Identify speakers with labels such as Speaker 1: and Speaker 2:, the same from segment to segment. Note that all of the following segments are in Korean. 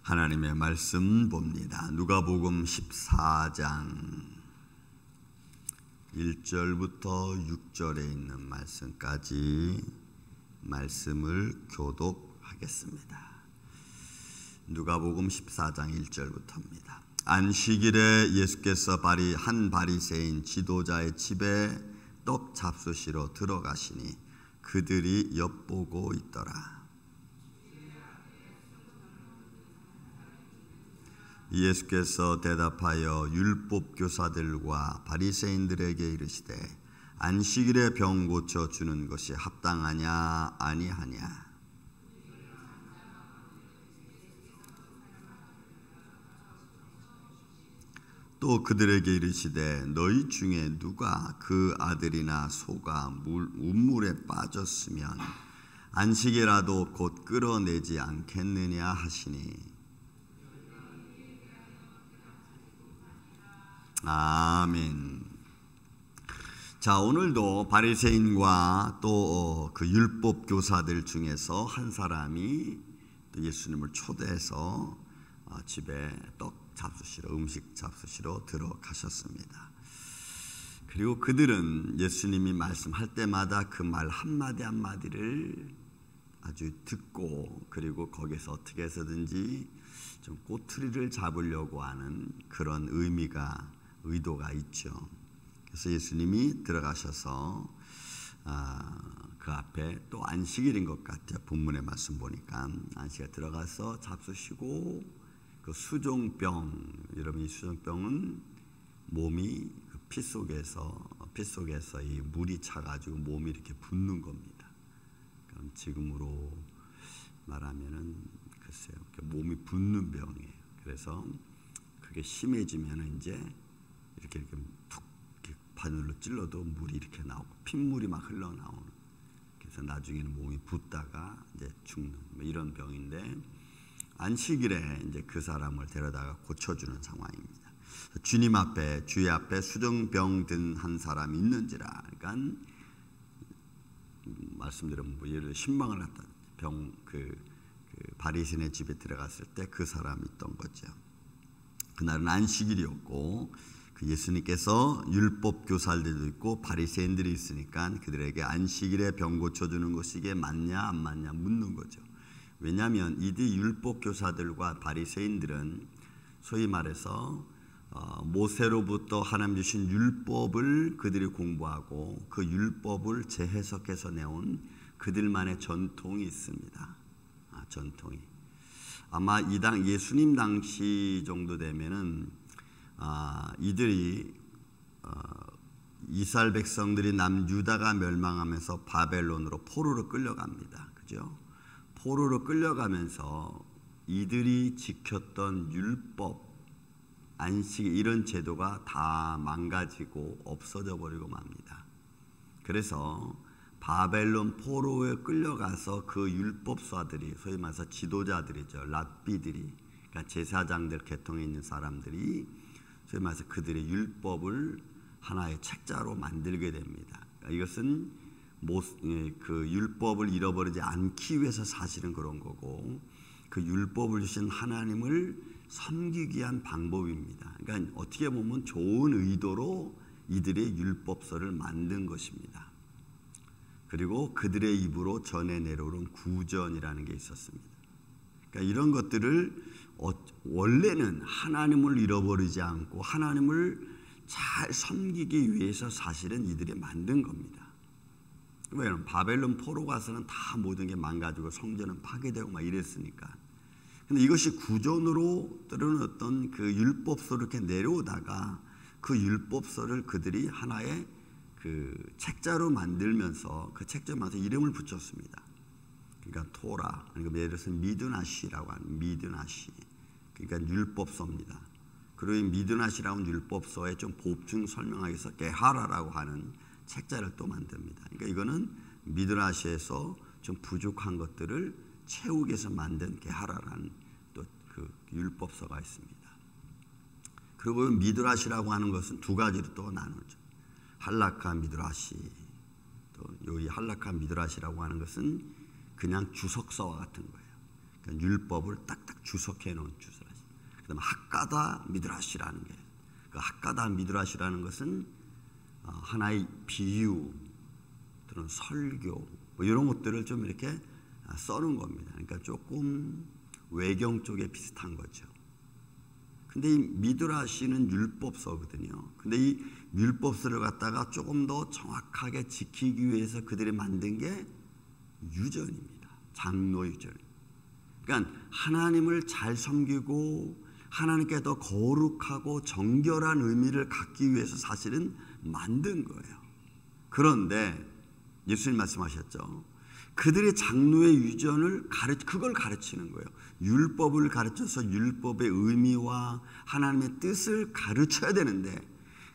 Speaker 1: 하나님의 말씀 봅니다. 누가복음 14장 1절부터 6절에 있는 말씀까지 말씀을 교독하겠습니다. 누가복음 14장 1절부터입니다. 안식일에 예수께서 한 바리새인 지도자의 집에 떡 잡수시러 들어가시니 그들이 엿보고 있더라. 예수께서 대답하여 율법 교사들과 바리새인들에게 이르시되 안식일에 병 고쳐 주는 것이 합당하냐 아니하냐. 또 그들에게 이르시되 너희 중에 누가 그 아들이나 소가 우물에 빠졌으면 안식일이라도 곧 끌어내지 않겠느냐 하시니 아멘. 자, 오늘도 바리새인과 또 그 율법 교사들 중에서 한 사람이 또 예수님을 초대해서 집에 떡 잡수시러 음식 잡수시러 들어가셨습니다. 그리고 그들은 예수님이 말씀할 때마다 그 말 한마디 한마디를 아주 듣고 그리고 거기서 어떻게 해서든지 좀 꼬투리를 잡으려고 하는 그런 의도가 있죠. 그래서 예수님이 들어가셔서 그 앞에 또 안식일인 것 같아요. 본문의 말씀 보니까 안식일에 들어가서 잡수시고 그 수종병, 여러분 이 수종병은 몸이 그 피 속에서 이 물이 차가지고 몸이 이렇게 붓는 겁니다. 그럼 지금으로 말하면은 글쎄요, 몸이 붓는 병이에요. 그래서 그게 심해지면은 이제 이렇게 툭 이렇게 바늘로 찔러도 물이 이렇게 나오고 핏물이 막 흘러나오는. 그래서 나중에는 몸이 붓다가 이제 죽는 뭐 이런 병인데 안식일에 이제 그 사람을 데려다가 고쳐주는 상황입니다. 주님 앞에 주의 앞에 수정병 든 한 사람이 있는지라. 그러니까 말씀드리면 뭐 예를 들어 신방을 했다 그 바리새인의 집에 들어갔을 때 그 사람이 있던 거죠. 그날은 안식일이었고 그 예수님께서 율법 교사들도 있고 바리새인들이 있으니까 그들에게 안식일에 병 고쳐주는 것이 이게 맞냐 안 맞냐 묻는 거죠. 왜냐하면 이들 율법 교사들과 바리새인들은 소위 말해서 모세로부터 하나님 주신 율법을 그들이 공부하고 그 율법을 재해석해서 내온 그들만의 전통이 있습니다. 전통이 아마 예수님 당시 정도 되면은 이들이 이스라엘 백성들이 남유다가 멸망하면서 바벨론으로 포로로 끌려갑니다. 그죠? 포로로 끌려가면서 이들이 지켰던 율법, 안식 이런 제도가 다 망가지고 없어져 버리고 맙니다. 그래서 바벨론 포로에 끌려가서 그 율법사들이 소위 말해서 지도자들이죠. 랍비들이 그러니까 제사장들 계통에 있는 사람들이 소위 말해서 그들의 율법을 하나의 책자로 만들게 됩니다. 그러니까 이것은 그 율법을 잃어버리지 않기 위해서 사실은 그런 거고 그 율법을 주신 하나님을 섬기기 위한 방법입니다. 그러니까 어떻게 보면 좋은 의도로 이들의 율법서를 만든 것입니다. 그리고 그들의 입으로 전해 내려오는 구전이라는 게 있었습니다. 그러니까 이런 것들을 원래는 하나님을 잃어버리지 않고 하나님을 잘 섬기기 위해서 사실은 이들이 만든 겁니다. 왜냐하면 바벨론 포로 가서는 다 모든 게 망가지고 성전은 파괴되고 막 이랬으니까. 근데 이것이 구전으로 때로는 어떤 그 율법서를 이렇게 내려오다가 그 율법서를 그들이 하나의 그 책자로 만들면서 그 책자로 만들어서 이름을 붙였습니다. 그러니까 토라, 그러니까 예를 들어서 미드나시라고 하는 미드나시, 그러니까 율법서입니다. 그리고 이 미드나시라고 하는 율법서에 좀 보충 설명하기 위해서 게하라라고 하는 책자를 또 만듭니다. 그러니까 이거는 미드나시에서 좀 부족한 것들을 채우기 위해서 만든 게하라라는 또 그 율법서가 있습니다. 그리고 미드라시라고 하는 것은 두 가지로 또 나누죠. 할라카 미드라시. 또 이 할라카 미드라시라고 하는 것은 그냥 주석서와 같은 거예요. 그러니까 율법을 딱딱 주석해 놓은 주석라시. 그다음에 핫가다 미드라시라는 게, 그 핫가다 미드라시라는 것은 하나의 비유 또는 설교 뭐 이런 것들을 좀 이렇게 써놓은 겁니다. 그러니까 조금 외경 쪽에 비슷한 거죠. 근데 이 미드라시는 율법서거든요. 근데 이 율법서를 갖다가 조금 더 정확하게 지키기 위해서 그들이 만든 게 유전입니다. 장로 유전. 그러니까 하나님을 잘 섬기고 하나님께 더 거룩하고 정결한 의미를 갖기 위해서 사실은 만든 거예요. 그런데 예수님 말씀하셨죠. 그들의 장로의 유전을 그걸 가르치는 거예요. 율법을 가르쳐서 율법의 의미와 하나님의 뜻을 가르쳐야 되는데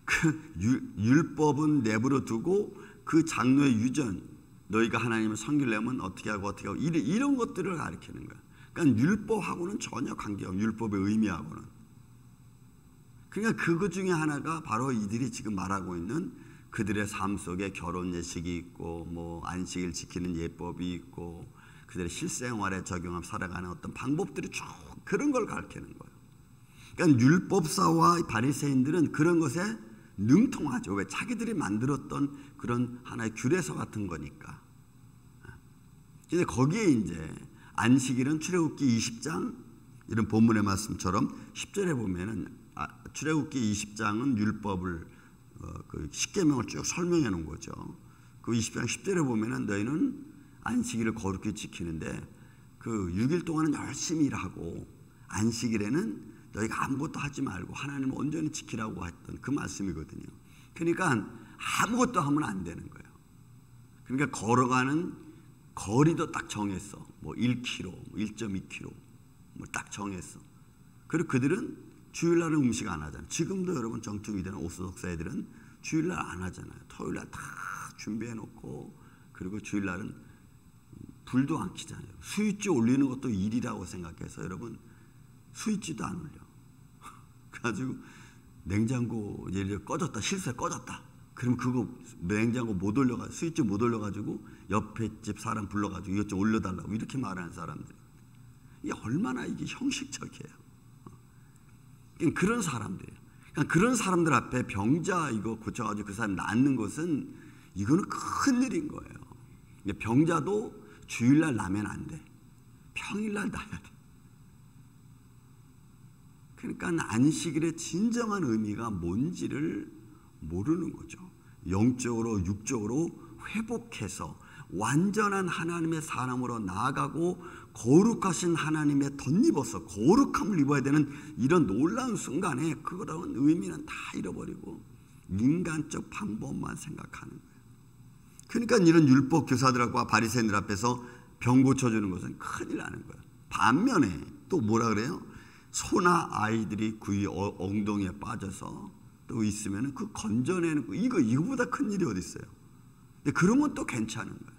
Speaker 1: 그 율법은 내버려 두고 그 장로의 유전, 너희가 하나님을 섬기려면 어떻게 하고 이런 것들을 가르치는 거예요. 그러니까 율법하고는 전혀 관계없는, 율법의 의미하고는. 그러니까 그것 중에 하나가 바로 이들이 지금 말하고 있는 그들의 삶 속에 결혼 예식이 있고 뭐 안식일 지키는 예법이 있고 그들의 실생활에 적용하며 살아가는 어떤 방법들이 쭉 그런 걸 가르치는 거예요. 그러니까 율법사와 바리새인들은 그런 것에 능통하죠. 왜? 자기들이 만들었던 그런 하나의 규례서 같은 거니까. 근데 거기에 이제 안식일은 출애굽기 20장 이런 본문의 말씀처럼 10절에 보면은 출애굽기 20장은 율법을 그 십계명을 쭉 설명해 놓은 거죠. 그 20장 10절에 보면은 너희는 안식일을 거룩히 지키는데 그 6일 동안은 열심히 일하고 안식일에는 너희가 아무것도 하지 말고 하나님을 온전히 지키라고 했던 그 말씀이거든요. 그러니까 아무것도 하면 안 되는 거예요. 그러니까 걸어가는 거리도 딱 정했어. 뭐 1km, 뭐 1.2km 뭐 딱 정했어. 그리고 그들은 주일날은 음식 안 하잖아요. 지금도 여러분 정통이되는 오소독사 애들은 주일날 안 하잖아요. 토요일날 다 준비해 놓고 그리고 주일날은 불도 안 켜잖아요. 스위치 올리는 것도 일이라고 생각해서 여러분 스위치도 안 올려. 그래가지고 냉장고 예를 들어 꺼졌다, 실수에 꺼졌다. 그럼 그거 냉장고 못 올려가지고 스위치 못 올려가지고 옆에 집 사람 불러가지고 이것 좀 올려달라고 이렇게 말하는 사람들. 이게 얼마나 이게 형식적이에요. 그런 사람들이에요. 그러니까 그런 사람들 앞에 병자 이거 고쳐가지고 그 사람 낫는 것은 이거는 큰 일인 거예요. 병자도 주일날 나면 안 돼. 평일날 나야 돼. 그러니까 안식일의 진정한 의미가 뭔지를 모르는 거죠. 영적으로 육적으로 회복해서 완전한 하나님의 사람으로 나아가고 거룩하신 하나님의 덧입어서 거룩함을 입어야 되는 이런 놀라운 순간에 그거라는 의미는 다 잃어버리고 인간적 방법만 생각하는 거예요. 그러니까 이런 율법 교사들과 바리새인들 앞에서 병 고쳐주는 것은 큰일 나는 거예요. 반면에 또 뭐라 그래요? 소나 아이들이 그 엉덩이에 빠져서 또 있으면 그 건져내는 거 이거보다 큰 일이 어디 있어요? 근데 그러면 또 괜찮은 거예요.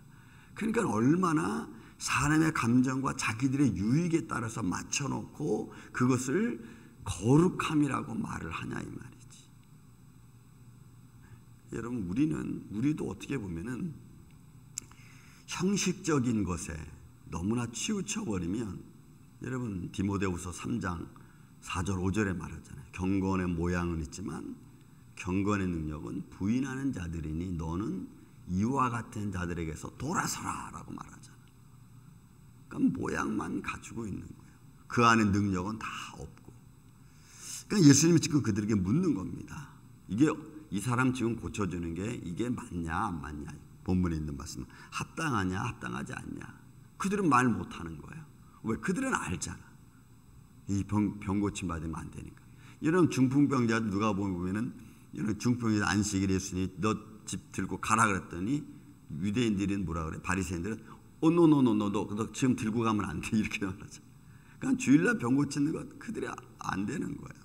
Speaker 1: 그러니까 얼마나 사람의 감정과 자기들의 유익에 따라서 맞춰놓고 그것을 거룩함이라고 말을 하냐 이 말이지. 여러분 우리도 어떻게 보면은 형식적인 것에 너무나 치우쳐버리면 여러분 디모데후서 3장 4절 5절에 말하잖아요. 경건의 모양은 있지만 경건의 능력은 부인하는 자들이니 너는 이와 같은 자들에게서 돌아서라 라고 말하잖아요. 그러니까 모양만 가지고 있는 거예요. 그 안에 능력은 다 없고. 그러니까 예수님이 지금 그들에게 묻는 겁니다. 이게 이 사람 지금 고쳐주는 게 이게 맞냐 안 맞냐. 본문에 있는 말씀 합당하냐 합당하지 않냐. 그들은 말 못하는 거예요. 왜? 그들은 알잖아. 이 병 고침 받으면 안 되니까. 이런 중풍병자들 누가 보면은 이런 중풍병자 안식일에 예수님이 너 집 들고 가라 그랬더니 유대인들은 뭐라 그래? 바리새인들은 너 지금 들고 가면 안 돼 이렇게 말하죠. 그러니까 주일날 병 고치는 것 그들이 안 되는 거예요.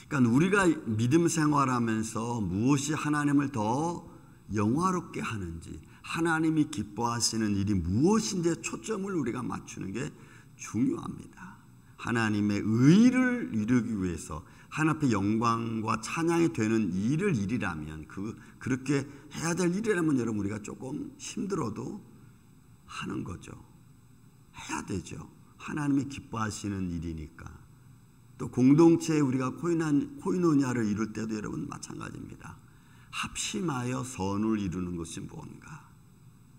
Speaker 1: 그러니까 우리가 믿음 생활하면서 무엇이 하나님을 더 영화롭게 하는지 하나님이 기뻐하시는 일이 무엇인지에 초점을 우리가 맞추는 게 중요합니다. 하나님의 의를 이루기 위해서 하나님 앞에 영광과 찬양이 되는 일이라면 그렇게 해야 될 일이라면 여러분 우리가 조금 힘들어도 하는 거죠. 해야 되죠. 하나님이 기뻐하시는 일이니까. 또 공동체에 우리가 코이노니아를 이룰 때도 여러분 마찬가지입니다. 합심하여 선을 이루는 것이 뭔가.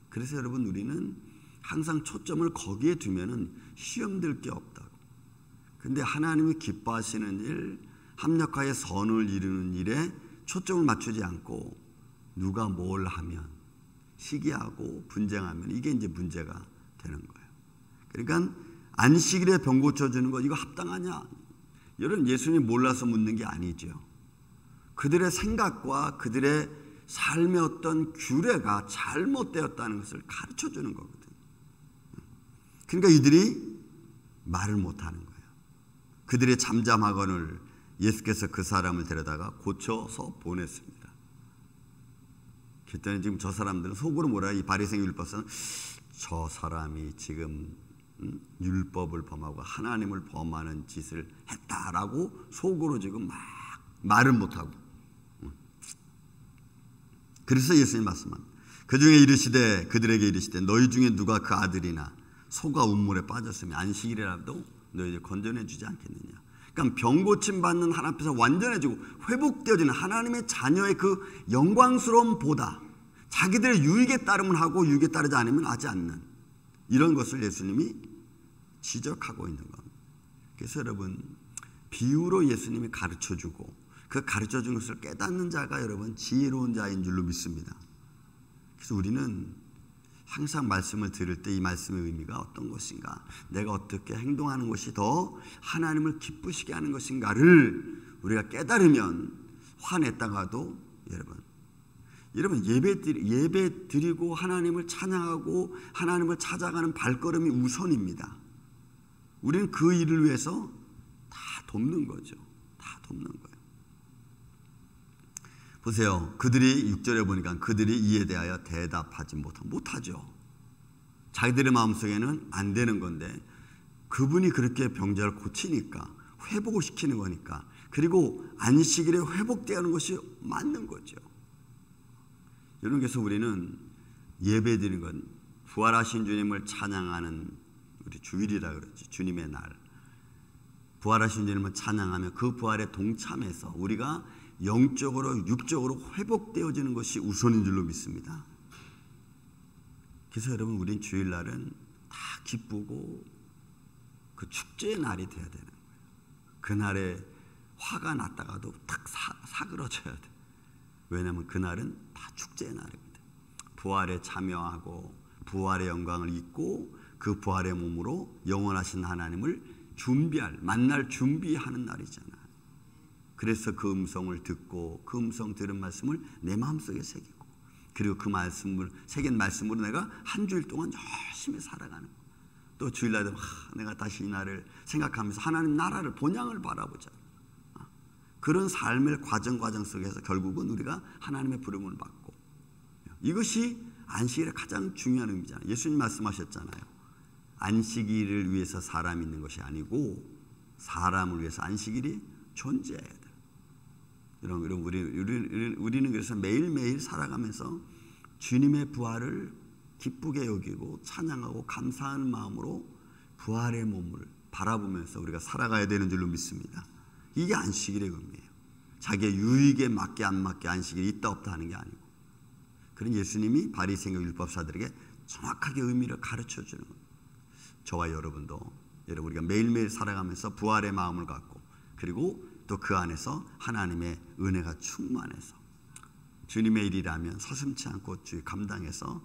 Speaker 1: 그래서 여러분 우리는 항상 초점을 거기에 두면은 시험될 게 없다고. 근데 하나님이 기뻐하시는 일, 합력하여 선을 이루는 일에 초점을 맞추지 않고 누가 뭘 하면 시기하고 분쟁하면 이게 이제 문제가 되는 거예요. 그러니까 안식일에 병 고쳐주는 거 이거 합당하냐? 여러분 예수님 몰라서 묻는 게 아니죠. 그들의 생각과 그들의 삶의 어떤 규례가 잘못되었다는 것을 가르쳐주는 거거든요. 그러니까 이들이 말을 못하는 거예요. 그들의 잠잠하건을 예수께서 그 사람을 데려다가 고쳐서 보냈습니다. 그랬더니 지금 저 사람들은 속으로 뭐라, 이 바리새인 율법사는 저 사람이 지금 율법을 범하고 하나님을 범하는 짓을 했다라고 속으로 지금 막 말을 못하고. 그래서 예수님 말씀합니다. 그중에 이르시되 그들에게 이르시되 너희 중에 누가 그 아들이나 소가 운물에 빠졌으면 안식일이라도 너희들 건져내 주지 않겠느냐. 그러니까 병 고침 받는 하나님 앞에서 완전해지고 회복되어지는 하나님의 자녀의 그 영광스러움보다 자기들의 유익에 따르면 하고 유익에 따르지 않으면 하지 않는 이런 것을 예수님이 지적하고 있는 겁니다. 그래서 여러분 비유로 예수님이 가르쳐주고 그 가르쳐준 것을 깨닫는 자가 여러분 지혜로운 자인 줄로 믿습니다. 그래서 우리는 항상 말씀을 들을 때 이 말씀의 의미가 어떤 것인가, 내가 어떻게 행동하는 것이 더 하나님을 기쁘시게 하는 것인가를 우리가 깨달으면 화냈다가도 여러분 예배 드리고 하나님을 찬양하고 하나님을 찾아가는 발걸음이 우선입니다. 우리는 그 일을 위해서 다 돕는 거죠. 다 돕는 거예요. 보세요. 그들이 6절에 보니까 그들이 이에 대하여 대답하지 못하죠. 자기들의 마음속에는 안 되는 건데 그분이 그렇게 병자를 고치니까 회복을 시키는 거니까, 그리고 안식일에 회복되는 것이 맞는 거죠. 여러분, 그래서 우리는 예배 드리는 건 부활하신 주님을 찬양하는 우리 주일이라 그러지. 주님의 날. 부활하신 주님을 찬양하며 그 부활에 동참해서 우리가 영적으로 육적으로 회복되어지는 것이 우선인 줄로 믿습니다. 그래서 여러분 우린 주일날은 다 기쁘고 그 축제의 날이 돼야 되는 거예요. 그날에 화가 났다가도 탁 사그러져야 돼. 왜냐하면 그날은 다 축제의 날입니다. 부활에 참여하고 부활의 영광을 잊고 그 부활의 몸으로 영원하신 하나님을 만날 준비하는 날이잖아요. 그래서 그 음성을 듣고 그 음성 들은 말씀을 내 마음속에 새기고, 그리고 그 말씀을 새긴 말씀으로 내가 한 주일 동안 열심히 살아가는 거예요. 또 주일날 내가 다시 이 날을 생각하면서 하나님 나라를 본향을 바라보자. 그런 삶의 과정 속에서 결국은 우리가 하나님의 부름을 받고, 이것이 안식일의 가장 중요한 의미잖아요. 예수님 말씀하셨잖아요. 안식일을 위해서 사람이 있는 것이 아니고 사람을 위해서 안식일이 존재해야 돼. 여러분, 우리는 그래서 매일매일 살아가면서 주님의 부활을 기쁘게 여기고 찬양하고 감사하는 마음으로 부활의 몸을 바라보면서 우리가 살아가야 되는 줄로 믿습니다. 이게 안식일의 의미예요. 자기의 유익에 맞게 안 맞게 안식일이 있다 없다 하는 게 아니고, 그런 예수님이 바리새인과 율법사들에게 정확하게 의미를 가르쳐주는 거예요. 저와 여러분도 우리가 매일매일 살아가면서 부활의 마음을 갖고, 그리고 또 그 안에서 하나님의 은혜가 충만해서 주님의 일이라면 서슴지 않고 주의 감당해서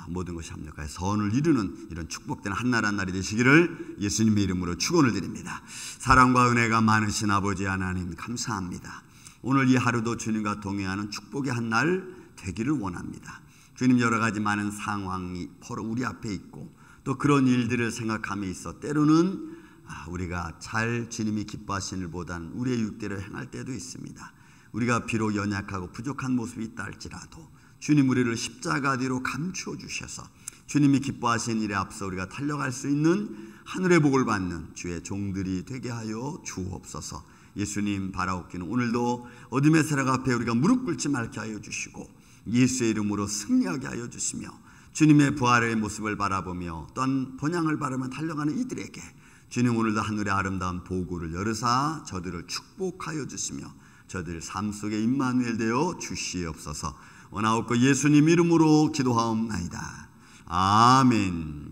Speaker 1: 모든 것이 합력하여 선을 이루는 이런 축복된 한날 날이 되시기를 예수님의 이름으로 축원을 드립니다. 사랑과 은혜가 많으신 아버지 하나님 감사합니다. 오늘 이 하루도 주님과 동행하는 축복의 한 날 되기를 원합니다. 주님, 여러 가지 많은 상황이 바로 우리 앞에 있고 또 그런 일들을 생각함에 있어 때로는 우리가 잘 주님이 기뻐하시는 일보다는 우리의 육대로 행할 때도 있습니다. 우리가 비록 연약하고 부족한 모습이 있다 할지라도 주님 우리를 십자가 뒤로 감추어 주셔서 주님이 기뻐하시는 일에 앞서 우리가 달려갈 수 있는 하늘의 복을 받는 주의 종들이 되게 하여 주옵소서. 예수님 바라옵기는 오늘도 어둠의 세력 앞에 우리가 무릎 꿇지 말게 하여 주시고 예수의 이름으로 승리하게 하여 주시며 주님의 부활의 모습을 바라보며 또한 번향을 바라며 달려가는 이들에게 주님 오늘도 하늘의 아름다운 보고를 열으사 저들을 축복하여 주시며 저들 삶 속에 임마누엘 되어 주시옵소서. 원하옵고 예수님 이름으로 기도하옵나이다. 아멘.